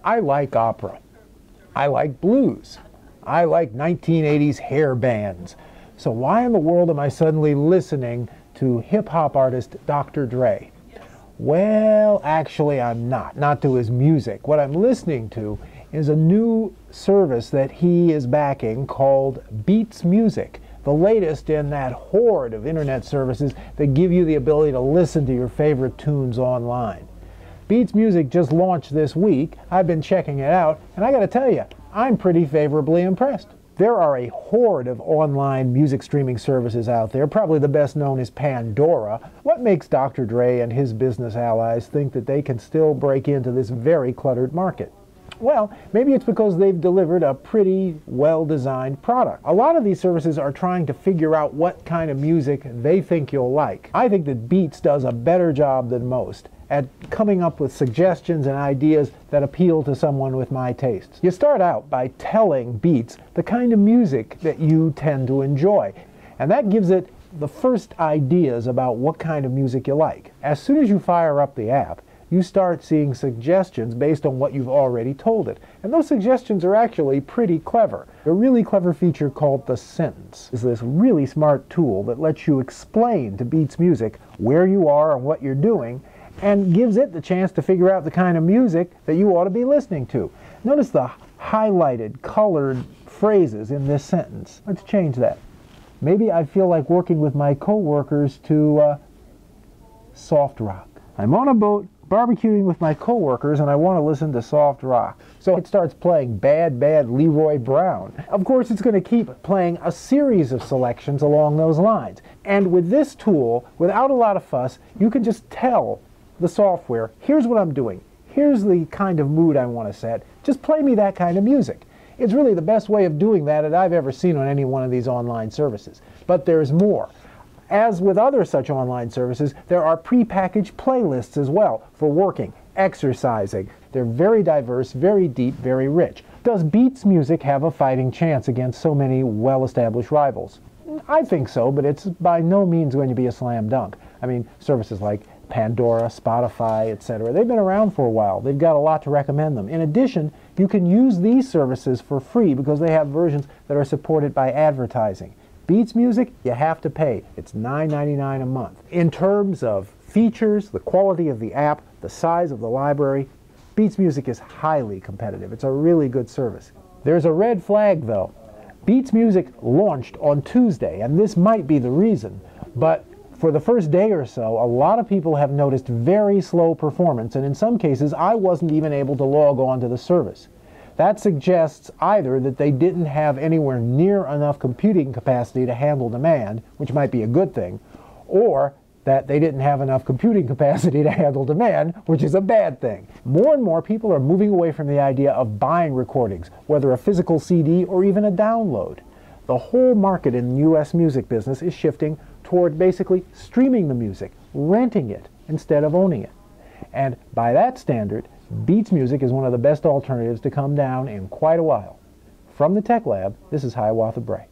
I like opera. I like blues. I like 1980s hair bands. So why in the world am I suddenly listening to hip-hop artist Dr. Dre? Well, actually I'm not to his music. What I'm listening to is a new service that he is backing called Beats Music, the latest in that horde of internet services that give you the ability to listen to your favorite tunes online. Beats Music just launched this week. I've been checking it out, and I gotta tell you, I'm pretty favorably impressed. There are a horde of online music streaming services out there. Probably the best known is Pandora. What makes Dr. Dre and his business allies think that they can still break into this very cluttered market? Well, maybe it's because they've delivered a pretty well-designed product. A lot of these services are trying to figure out what kind of music they think you'll like. I think that Beats does a better job than most at coming up with suggestions and ideas that appeal to someone with my tastes. You start out by telling Beats the kind of music that you tend to enjoy, and that gives it the first ideas about what kind of music you like. As soon as you fire up the app, you start seeing suggestions based on what you've already told it. And those suggestions are actually pretty clever. A really clever feature called the sentence is this really smart tool that lets you explain to Beats Music where you are and what you're doing, and gives it the chance to figure out the kind of music that you ought to be listening to. Notice the highlighted, colored phrases in this sentence. Let's change that. Maybe I feel like working with my coworkers to soft rock. I'm on a boat barbecuing with my coworkers and I want to listen to soft rock. So it starts playing Bad Bad Leroy Brown. Of course, it's going to keep playing a series of selections along those lines. And with this tool, without a lot of fuss, you can just tell the software, here's what I'm doing. Here's the kind of mood I want to set. Just play me that kind of music. It's really the best way of doing that I've ever seen on any one of these online services. But there's more. As with other such online services, there are prepackaged playlists as well for working, exercising. They're very diverse, very deep, very rich. Does Beats Music have a fighting chance against so many well-established rivals? I think so, but it's by no means going to be a slam dunk. I mean, services like Pandora, Spotify, etc. They've been around for a while. They've got a lot to recommend them. In addition, you can use these services for free because they have versions that are supported by advertising. Beats Music, you have to pay. It's $9.99 a month. In terms of features, the quality of the app, the size of the library, Beats Music is highly competitive. It's a really good service. There's a red flag though. Beats Music launched on Tuesday, and this might be the reason, but for the first day or so, a lot of people have noticed very slow performance, and in some cases, I wasn't even able to log on to the service. That suggests either that they didn't have anywhere near enough computing capacity to handle demand, which might be a good thing, or that they didn't have enough computing capacity to handle demand, which is a bad thing. More and more people are moving away from the idea of buying recordings, whether a physical CD or even a download. The whole market in the U.S. music business is shifting toward basically streaming the music, renting it instead of owning it. And by that standard, Beats Music is one of the best alternatives to come down in quite a while. From the Tech Lab, this is Hiawatha Bray.